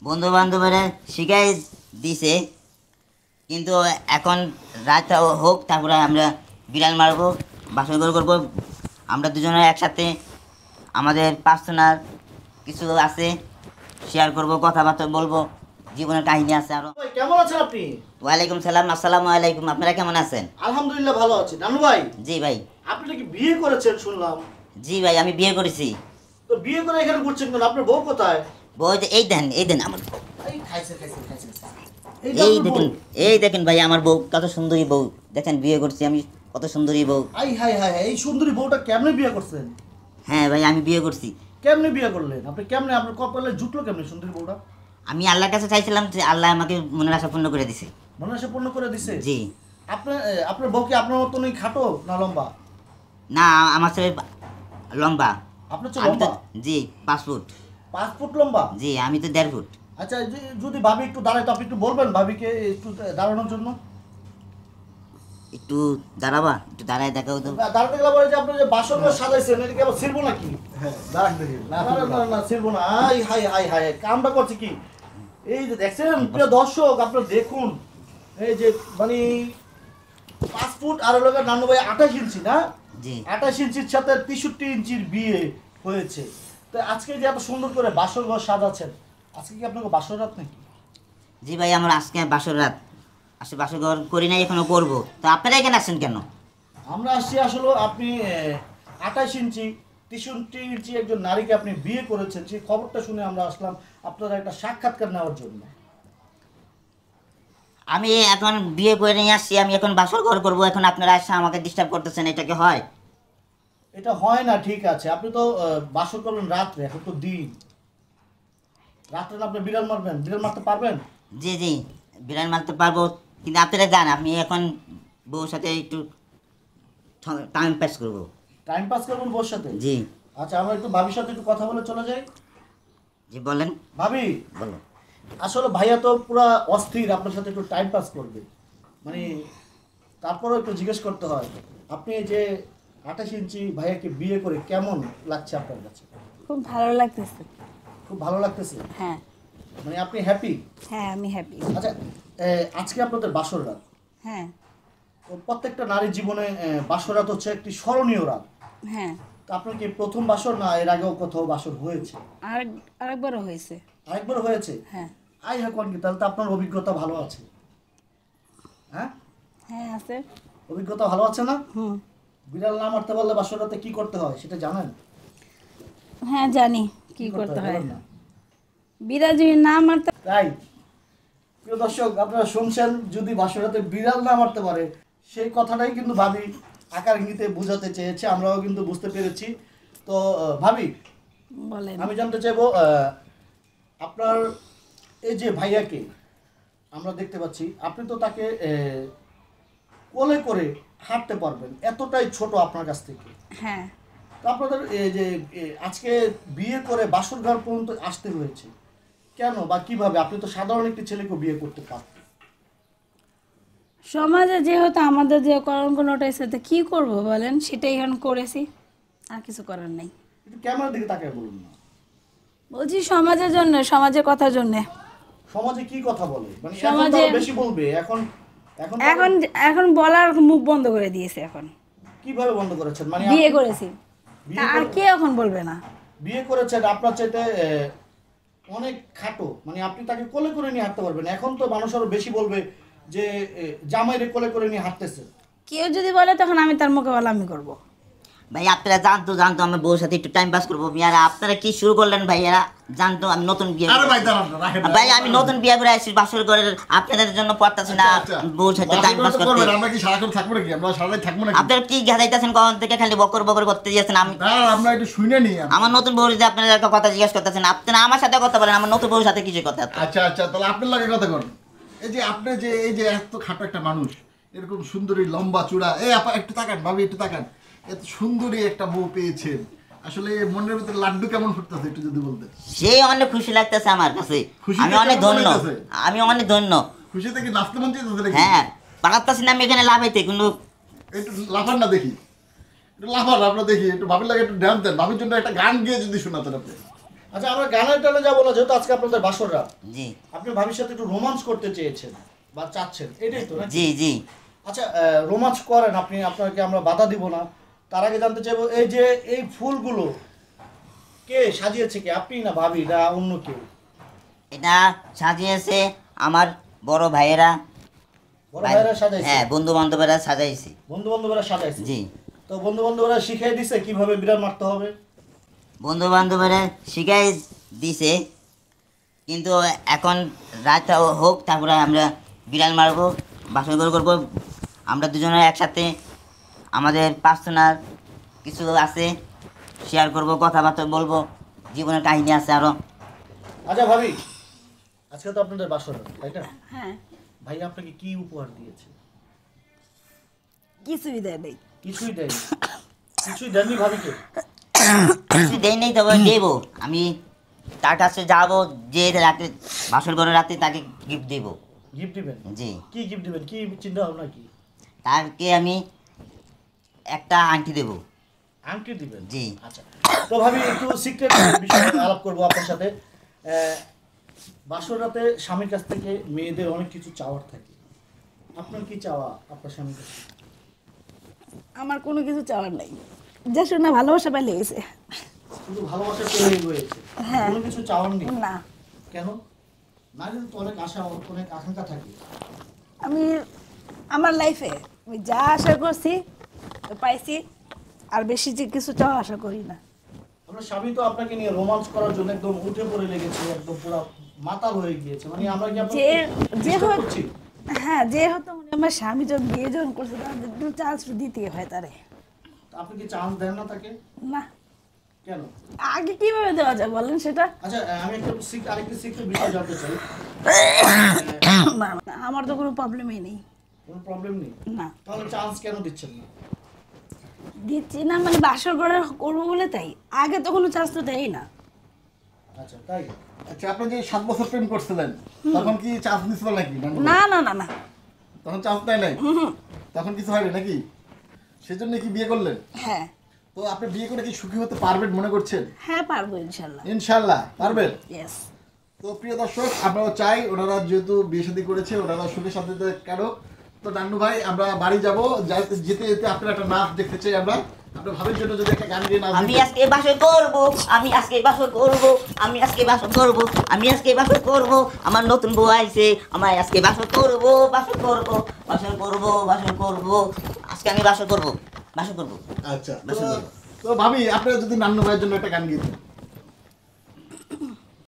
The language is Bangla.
বন্ধু বান্ধবরা শিখাই দিছে, কিন্তু এখন রাত হোক, তারপরে আমরা বিড়াল মারবো, বাসন করবো। আমরা দুজনে একসাথে আমাদের পার্সোনাল কিছু আছে শেয়ার করব, কথাবার্তা বলবো, জীবনের কাহিনী আছে আরো। ভাই কেমন আছেন আপনি? ওয়ালাইকুম সালাম। আসসালামু আলাইকুম। আপনারা কেমন আছেন? আলহামদুলিল্লাহ ভালো আছি। নানু ভাই, জি ভাই। আপনি নাকি বিয়ে করেছেন শুনলাম? জি ভাই, আমি বিয়ে করেছি। তো বিয়ে করে এখানে ঘুরছেন কেন? আপনার বউ কোথায়? বউ এই দেন আমার বউ। এই খাইছে। এই আপনার বউ? দেখেন, এই দেখেন ভাই, আমার বউ কত সুন্দরী বউ। দেখেন বিয়ে করছি আমি, কত সুন্দরী বউ। হাই এই সুন্দরী বউটা কেমনে বিয়ে করছেন? হ্যাঁ ভাই, আমি বিয়ে করছি। কেমনে বিয়ে করলেন আপনি? কেমনে আপনার কপালে জুটলো কেমনে সুন্দরী বউটা? আমি আল্লাহর কাছে চাইছিলাম যে আল্লাহ আমাকে মনের আশা পূর্ণ করে দিছে। মনে হয় সে পূর্ণ করে দিছে? জি। আপনার বউ কি আপনার মতনই খাটো না লম্বা? না, আমার ছেলে লম্বা। আপনার চেয়ে আমি তো, লম্বা? জি, 5 ফুট। 5 ফুট লম্বা? জি, আমি তো 1.5 ফুট। আচ্ছা, যদি ভাবি একটু দাঁড়ায় তো আপনি একটু বলবেন ভাবিকে একটু দাঁড়ানোর জন্য। একটু দাঁড়াবা, একটু দাঁড়ায় দেখাও তো। দাঁড়াতে গেলে পরে যে আপনি যে বাসন সাজাইছেন এটাকে আবার ছিড়বো নাকি? না ছিড়বো না। হাই কামটা করছে কি? এই যে দেখছেন প্রিয় দর্শক, আপনারা দেখুন, এই যে মানে 5 ফুট আর হলো নানু ভাই 28 ইঞ্চি না? জি 28 ইঞ্চির সাথে 63 ইঞ্চির বিয়ে হয়েছে। তো আজকে যে এত সুন্দর করে বাসর ঘর সাজাচ্ছেন, আজকে কি আপনাকে বাসর রাত নাকি? জি ভাই, আমার আজকে বাসর রাত। আসলে বাসর ঘর করি নাই, এখনো করবো। তো আপনারা এখানে আসছেন কেন? আমরা আসছি আসলে আপনি 28 ইঞ্চি 63 ইঞ্চি একজন নারীকে আপনি বিয়ে করেছেন, সেই খবরটা শুনে আমরা আসলাম আপনারা একটা সাক্ষাৎকার নেওয়ার জন্য। আমি এখন বিয়ে করে নিয়ে আসছি, আমি এখন বাসর ঘর করবো। এখন আপনারা এসে আমাকে ডিস্টার্ব করতেছেন, এটা কি হয়? এটা হয় না, ঠিক আছে। আপনি তো বাসর করবেন রাত্রে, এখন তো দিন। রাত্রে না আপনি বিড়াল মারবেন? বিড়াল মারতে পারবেন? জি জি, বিড়াল মারতে পারবো, কিন্তু আপনারা যান, আমি এখন বউর সাথে একটু টাইম পাস করবো। টাইম পাস করবেন বউর সাথে? জি আচ্ছা, আমরা একটু ভাবির সাথে একটু কথা বলে চলে যাই। জি, বলেন। ভাবি, বলো। আসলে ভাইয়া তো পুরা অস্থির আপনার সাথে একটু টাইম পাস করবে, মানে তারপরেও একটু জিজ্ঞেস করতে হয়, আপনি এই যে 28 ইঞ্চি ভাইয়াকে বিয়ে করে কেমন লাগছে আপনার কাছে? খুব ভালো লাগতেছে। খুব ভালো লাগতেছে? হ্যাঁ মানে আপনি হ্যাপি? হ্যাঁ, আমি হ্যাপি। আচ্ছা, আজকে আপনাদের বাসর রাত। হ্যাঁ তো প্রত্যেকটা নারীর জীবনে বাসর রাত হচ্ছে একটি স্মরণীয় রাত। হ্যাঁ, তো আপনার কি প্রথম বাসর, না এর আগেও কোথাও বাসর হয়েছে? আরেকবারও হয়েছে। আরেকবার হয়েছে? হ্যাঁ কোন কি, তাহলে তো আপনার অভিজ্ঞতা ভালো আছে। হ্যাঁ, হ্যাঁ আছে। অভিজ্ঞতা ভালো আছে না? হুম, বিড়াল না মারতে পারলে বাসর রাতে কি করতে হয় সেটা জানেন? হ্যাঁ জানি কি করতে হয়। বলেন না। বিড়াল যদি না মারতে, তাই প্রিয় দর্শক, আপনারা শুনছেন, যদি বাসর রাতে বিড়াল না মারতে পারে, সেই কথাটাই কিন্তু ভাবি আকার ইঙ্গিতে বোঝাতে চেয়েছে, আমরাও কিন্তু বুঝতে পেরেছি। তো ভাবি, বলেন। আমি জানতে চাইবো, আপনার এই যে ভাইয়াকে আমরা দেখতে পাচ্ছি, আপনি তো তাকে কোলে করে হাঁটতে পারবেন, এতটাই ছোট আপনার কাছ থেকে। হ্যাঁ, তো আপনাদের এই যে আজকে বিয়ে করে বাসর ঘর পর্যন্ত আসতে হয়েছে কেন বা কিভাবে? আপনি তো সাধারণ একটি ছেলেকে বিয়ে করতে পারতেন। সমাজে যেহেতু আমাদের যে কলঙ্কটা এসেছে, কি করব বলেন, সেটাই এখন করেছি, আর কিছু করার নেই। একটু ক্যামেরার দিকে তাকায় বলুন না। বলছি সমাজের জন্য, সমাজের কথার জন্য। সমাজে কি কথা বলে, মানে এখন তো সমাজে- আরো বেশি বলবে। এখন এখন তো এখন এখন বলার মুখ বন্ধ করে দিয়েছে। এখন কিভাবে বন্ধ করেছেন? মানে বিয়ে আপনি করেছি, বিয়ে তা আর করে- কে এখন বলবে না? বিয়ে করেছেন, আপনার চাইতে অনেক খাটো, মানে আপনি তাকে কোলে করে নিয়ে হাঁটতে পারবেন। এখন তো মানুষ আরো বেশি বলবে যে জামাইরে কোলে করে নিয়ে হাঁটতেছে। কেউ যদি বলে তখন আমি তার মুখে বলা আমি করবো। ভাই আপনারা জানতো আমার বউর সাথে একটু টাইম পাস করবো। আর আপনারা কি শুরু করলেন ভাই? এরা জানতো আমি নতুন বিয়ে আরে ভাই দাঁড়ান না, রাখেন না। ভাই, আমি নতুন বিয়ে করে আসছি, বাসর ঘরের আপনাদের জন্য পড়তাছি না আচ্ছা, বউর সাথে টাইম পাস বাসর ঘর করতে। করবেন, আমরা কি সারাক্ষণ থাকবো নাকি? আমরা সারাদিন থাকবো নাকি? আপনারা কি ঘাটাইতেছেন কখন থেকে? খালি বকর বকর করতে দিয়েছেন। আমি দাঁড়ান, আমরা একটু শুনে নিই। আমার নতুন বউর যে আপনারা একটা কথা জিজ্ঞেস করতেছেন, আপনারা আমার সাথে কথা বলেন, আমার নতুন বউর সাথে কিছু কথা। আচ্ছা, তাহলে আপনার লাগে কথা কর। এই যে আপনি যে এই যে এত খাটো একটা মানুষ, এরকম সুন্দরী লম্বা চূড়া, এই আপা একটু তাকান, ভাবি একটু তাকান, এত সুন্দরী একটা বউ পেয়েছেন, আসলে মনের ভিতরে লাড্ডু কেমন ফুটতেছে একটু যদি বলতেন। সেই অনেক খুশি লাগতেছে আমার কাছে। খুশি আমি দেখে অনেক আমার ধন্য, মনে হইতেছে। আমি অনেক ধন্য। খুশিতে কি নাচতে মন চাইতেছে নাকি? হ্যাঁ, পারতাছি না আমি এখানে লাভাইতে, কিন্তু একটু লাফান না দেখি, একটু লাফান, আমরা দেখি একটু ভাবির লাগে একটু ড্যান্স দেন, ভাবির জন্য একটা গান গিয়ে যদি শোনাতেন আপনি। আচ্ছা আমরা গানের টানে যাবো না, যেহেতু আজকে আপনাদের বাসর রাত, জি আপনি ভাবির সাথে একটু রোমান্স করতে চেয়েছেন বা চাচ্ছেন, এটাই তো নাকি? জি জি আচ্ছা রোমান্স করেন আপনি, আপনাকে আমরা বাধা দিব না। তার আগে জানতে চাইবো এই যে এই ফুলগুলো কে সাজিয়েছে, কে আপনি না ভাবি না অন্য কেউ? এটা সাজিয়েছে আমার বড় ভাইয়েরা, বড় ভাইরা সাজাইছে, হ্যাঁ বন্ধু বান্ধবেরা সাজাইছে। বন্ধু বান্ধবরা সাজাইছে। জি তো বন্ধু বান্ধবরা শিখিয়ে দিছে কিভাবে বিড়াল মারতে হবে? বন্ধু বান্ধবেরা শিখাই দিছে, কিন্তু এখন রাত হোক তারপরে আমরা বিড়াল মারবো, বাসর ঘর করবো। আমরা দুজনে একসাথে আমাদের পার্সোনাল কিছু আছে শেয়ার করব, কথাবার্তা বলবো, জীবনের কাহিনী আছে আরও। আচ্ছা ভাবি, আজকে তো আপনাদের বাসর রাত, তাই না? হ্যাঁ, ভাই আপনাকে কি উপহার দিয়েছে? কিছুই দেয় নেই। কিছুই দেয়নি? কিছুই দেননি ভাবিকে? কিছু দেই নেই, তবে দেবো। আমি তার কাছে যাবো, যে রাতে বাসর ঘরে রাতে তাকে গিফট দেবো। গিফট দিবেন? জি, কি গিফট দিবেন, কি চিন্তা ভাবনা কি? তাকে আমি একটা আংটি দেবো। আংটি দিবেন? জি। আচ্ছা, তো ভাবি একটু সিক্রেট বিষয়ে আলাপ করবো আপনার সাথে। বাসর রাতে স্বামীর কাছ থেকে মেয়েদের অনেক কিছু চাওয়ার থাকে, আপনার কি চাওয়া আপনার স্বামীর কাছে? আমার কোনো কিছু চাওয়ার নাই, যে শোনা ভালোবাসা পাইলে গেছে। শুধু ভালোবাসা পেয়ে রয়েছে, হ্যাঁ। কোনো কিছু চাওয়ার নেই? না, কেন? নারীদের তো অনেক আশা, অনেক আকাঙ্ক্ষা থাকে। আমি আমার লাইফে আমি যা আশা করছি তো পাইছি, আর বেশি যে কিছু চাওয়া আশা করি না। আপনার স্বামী তো আপনাকে নিয়ে রোমান্স করার জন্য একদম উঠে পড়ে লেগেছে, একদম পুরো মাতাল হয়ে গিয়েছে। মানে আমরা কি আপনাকে যে disturb হোক, করছি? হ্যাঁ যে হতো মানে আমার স্বামী যখন বিয়ে যখন করছে তখন একটু চান্স দিতেই হয় তারে। আপনি কি চান্স দেন না তাকে? না, কেন? আগে কিভাবে দেওয়া যায় বলেন সেটা? আচ্ছা আমি একটা আরেকটা সিক্রেট বিষয় জানতে চাই। না না, আমার তো কোনো প্রবলেমই নেই। কোনো প্রবলেম নেই? না, তাহলে চান্স কেন দিচ্ছেন না? দিচ্ছি না মানে বাসর করে করবো বলে তাই, আগে তো কোনো চান্স তো দেয় না। আচ্ছা তাই? আচ্ছা, আপনি যে 7 বছর প্রেম করছিলেন তখন কি চান্স দিছিল নাকি? না না না না, তখন চান্স দেয় নাই? তখন কিছু হয়নি নাকি? সেজন্য কি বিয়ে করলেন? হ্যাঁ তো আপনি বিয়ে করে কি সুখী হতে পারবেন মনে করছেন? হ্যাঁ পারবো ইনশাল্লাহ। ইনশাআল্লাহ পারবেন। ইয়েস। তো প্রিয় দর্শক, আমরাও চাই ওনারা যেহেতু বিয়ে শাদী করেছে ওনারা সুখে শান্তিতে কারো। তো নান্নু ভাই, আমরা বাড়ি যাবো, যেতে যেতে আপনার একটা নাচ দেখতে চাই আমরা। আপনার ভাবির জন্য যদি একটা গান গিয়ে নাচ আমি দিতেন। আজকে বাসর করব, আমি আজকে বাসর করব, আমি আজকে বাসর করব, আমি আজকে বাসর করব, আমার নতুন বউ আইছে, আমার আজকে বাসর করব, বাসর করব, বাসর করব, বাসর করব, আজকে আমি বাসর করব, বাসর করব। আচ্ছা, বাসর করব। তো ভাবি আপনারা যদি নান্নু ভাইয়ের জন্য একটা গান গিয়ে দিন।